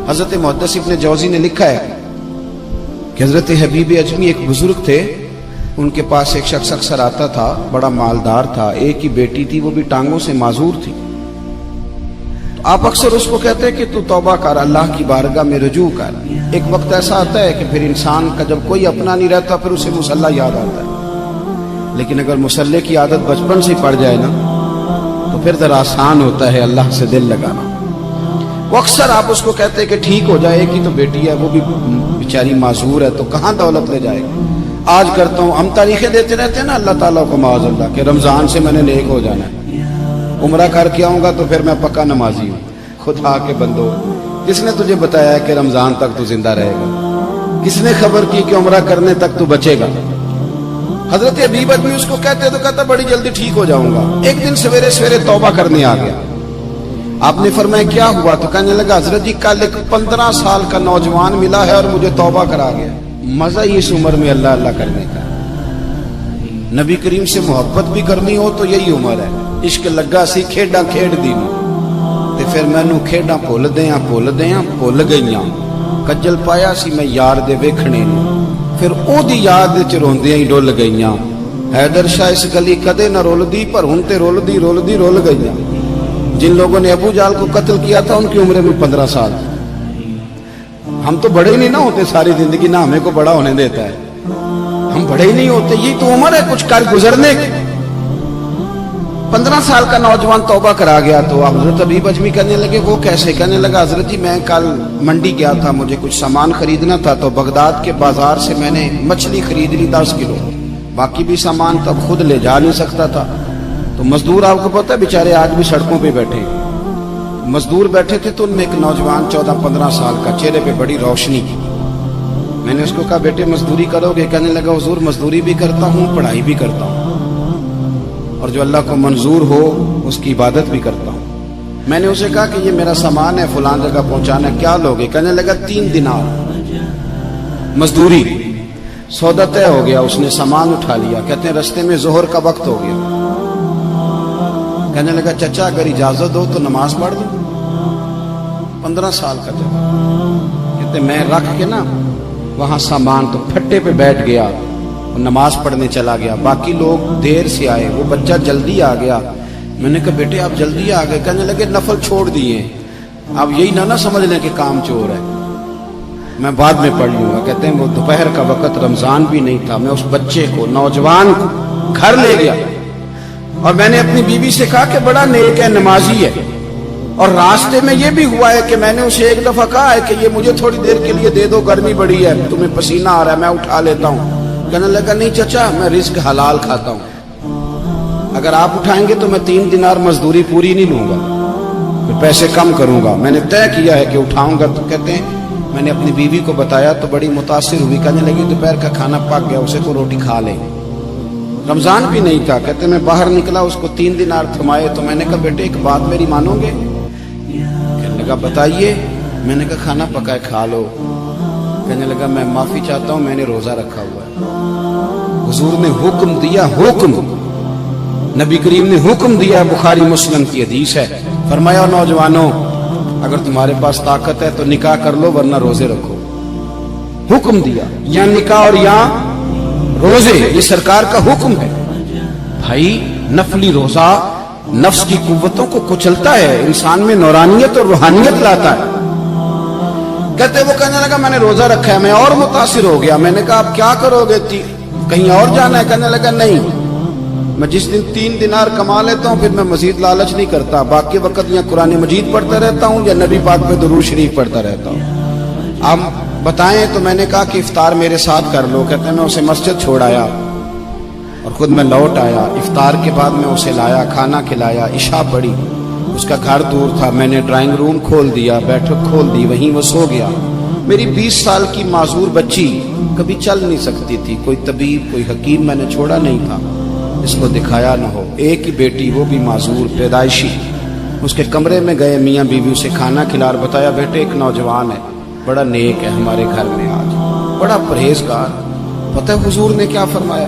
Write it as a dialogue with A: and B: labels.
A: حضرت محدث ابن جوزی نے لکھا ہے کہ حضرت حبیب اجمی ایک بزرگ تھے، ان کے پاس ایک شخص اکثر آتا تھا، بڑا مالدار تھا، ایک ہی بیٹی تھی، وہ بھی ٹانگوں سے معذور تھی۔ تو آپ اکثر اس کو کہتے کہ تو توبہ کر، اللہ کی بارگاہ میں رجوع کر۔ ایک وقت ایسا آتا ہے کہ پھر انسان کا جب کوئی اپنا نہیں رہتا پھر اسے مصلی یاد آتا ہے، لیکن اگر مصلی کی عادت بچپن سے پڑ جائے نا تو پھر ذرا آسان ہوتا ہے اللہ سے دل لگانا۔ وہ اکثر آپ اس کو کہتے کہ ٹھیک ہو جائے، ایک ہی تو بیٹی ہے، وہ بھی بیچاری معذور ہے، تو کہاں دولت لے جائے گا۔ آج کرتا ہوں، ہم تاریخیں دیتے رہتے ہیں نا اللہ تعالیٰ کو معاذ اللہ کہ رمضان سے میں نے نیک ہو جانا ہے، عمرہ کر کے آؤں گا تو پھر میں پکا نمازی ہوں۔ خدا کے بندو، کس نے تجھے بتایا کہ رمضان تک تو زندہ رہے گا؟ کس نے خبر کی کہ عمرہ کرنے تک تو بچے گا؟ حضرت حبیب اجمی اس کو کہتے تو کہتا بڑی جلدی ٹھیک ہو جاؤں گا۔ ایک دن سویرے سویرے توبہ کرنے آ گیا۔ آپ نے فرمایا کیا ہوا؟ تو کہنے لگا حضرت جی کل ایک 15 سال کا نوجوان ملا ہے اور مجھے توبہ کرا گیا۔ مزہ ہی اس عمر میں اللہ اللہ کرنے کا، نبی کریم سے محبت بھی کرنی ہو تو یہی عمر ہے۔ عشق لگا سی کھیڈاں کھیڈ دی تے پھر مینوں کھیڈاں بھول گئیاں، کجل پایا سی میں یار دے ویکھنے نوں، پھر او دی یاد وچ روندیاں ہی ڈل گئیاں۔ حیدر شاہ اس گلی کدے نہ رولدی پر ہن تے رولدی رول گئیاں۔ جن لوگوں نے ابو جہل کو قتل کیا تھا ان کی عمریں بھی 15 سال۔ ہم تو بڑے ہی نہیں نہ ہوتے ساری زندگی، نہ ہمیں کو بڑا ہونے دیتا ہے، ہم بڑے ہی نہیں ہوتے، یہ تو عمر ہے کچھ کر گزرنے کی۔ 15 سال کا نوجوان توبہ کرا گیا تو حضرت حبیب اجمی کہنے لگے وہ کیسے؟ کہنے لگا حضرت جی میں کل منڈی گیا تھا، مجھے کچھ سامان خریدنا تھا، تو بغداد کے بازار سے میں نے مچھلی خرید لی 10 کلو، باقی بھی سامان تب خود لے جا نہیں سکتا تھا۔ تو مزدور آپ کو پتہ ہے بیچارے آج بھی سڑکوں پہ بیٹھے، مزدور بیٹھے تھے تو ان میں ایک نوجوان 14-15 سال کا، چہرے پہ بڑی روشنی کی۔ میں نے اس کو کہا بیٹے مزدوری کرو گے؟ کہنے لگا حضور مزدوری بھی کرتا ہوں، پڑھائی بھی کرتا ہوں، اور جو اللہ کو منظور ہو اس کی عبادت بھی کرتا ہوں۔ میں نے اسے کہا کہ یہ میرا سامان ہے فلان جگہ پہنچانا، کیا لوگے؟ کہنے لگا 3 دینار مزدوری۔ سودا طے ہو گیا، اس نے سامان اٹھا لیا۔ کہتے ہیں رستے میں ظہر کا وقت ہو گیا، کہنے لگا چچا اگر اجازت ہو تو نماز پڑھ دوں۔ 15 سال کا تھا، کہتے میں رکھ کے نا وہاں سامان تو پھٹے پہ بیٹھ گیا، نماز پڑھنے چلا گیا۔ باقی لوگ دیر سے آئے، وہ بچہ جلدی آ گیا۔ میں نے کہا بیٹے آپ جلدی آ گئے؟ کہنے لگے نفل چھوڑ دیے، آپ یہی نہ سمجھ لیں کہ کام چور ہے، میں بعد میں پڑھ لوں گا۔ کہتے ہیں وہ دوپہر کا وقت، رمضان بھی نہیں تھا، میں اس بچے کو نوجوان کو گھر لے گیا اور میں نے اپنی بیوی سے کہا کہ بڑا نیک ہے، نمازی ہے، اور راستے میں یہ بھی ہوا ہے کہ میں نے اسے ایک دفعہ کہا ہے کہ یہ مجھے تھوڑی دیر کے لیے دے دو، گرمی بڑی ہے، تمہیں پسینہ آ رہا ہے، میں اٹھا لیتا ہوں۔ کہنے لگا نہیں چچا میں رزق حلال کھاتا ہوں، اگر آپ اٹھائیں گے تو میں 3 دینار مزدوری پوری نہیں لوں گا، پھر پیسے کم کروں گا، میں نے طے کیا ہے کہ اٹھاؤں گا۔ تو کہتے ہیں میں نے اپنی بیوی کو بتایا تو بڑی متاثر ہوئی، کہنے لگی دوپہر کا کھانا پک گیا، اسے کو روٹی کھا لیں۔ رمضان بھی نہیں تھا، کہتے میں باہر نکلا، اس کو 3 دینار تھمائے، تو میں نے کہا بیٹے ایک بات میری مانو گے؟ کہنے لگا بتائیے۔ میں نے کہا کھانا پکائے کھا لو۔ کہنے لگا میں معافی چاہتا ہوں، میں نے روزہ رکھا ہوا ہے۔ حضور نے حکم دیا، حکم نبی کریم نے حکم دیا، بخاری مسلم کی حدیث ہے، فرمایا نوجوانوں اگر تمہارے پاس طاقت ہے تو نکاح کر لو ورنہ روزے رکھو۔ حکم دیا، یا نکاح اور یا روزے، یہ سرکار کا حکم ہے۔ بھائی نفلی روزہ نفس کی قوتوں کو کچلتا ہے، انسان میں نورانیت اور روحانیت لاتا ہے۔ کہتے وہ کہنے لگا میں نے روزہ رکھا ہے، میں اور متاثر ہو گیا۔ میں نے کہا آپ کیا کرو گے؟ کہیں اور جانا ہے؟ کہنے لگا نہیں، میں جس دن 3 دینار کما لیتا ہوں پھر میں مزید لالچ نہیں کرتا، باقی وقت یا قرآن مجید پڑھتا رہتا ہوں یا نبی پاک پہ درود شریف پڑھتا رہتا ہوں۔ آپ بتائیں؟ تو میں نے کہا کہ افطار میرے ساتھ کر لو۔ کہتے ہیں میں اسے مسجد چھوڑ آیا اور خود میں لوٹ آیا۔ افطار کے بعد میں اسے لایا، کھانا کھلایا، عشاء پڑھی، اس کا گھر دور تھا، میں نے ڈرائنگ روم کھول دیا، بیٹھک کھول دی، وہیں وہ سو گیا۔ میری 20 سال کی معذور بچی کبھی چل نہیں سکتی تھی، کوئی طبیب کوئی حکیم میں نے چھوڑا نہیں تھا اس کو دکھایا نہ ہو۔ ایک ہی بیٹی، وہ بھی معذور پیدائشی، اس کے کمرے میں گئے، میاں بیوی اسے کھانا کھلا اور بتایا بیٹے ایک نوجوان ہے، بڑا نیک ہے ہمارے گھر میں، آج بڑا پرہیزگار۔ پتہ ہے حضور نے کیا فرمایا؟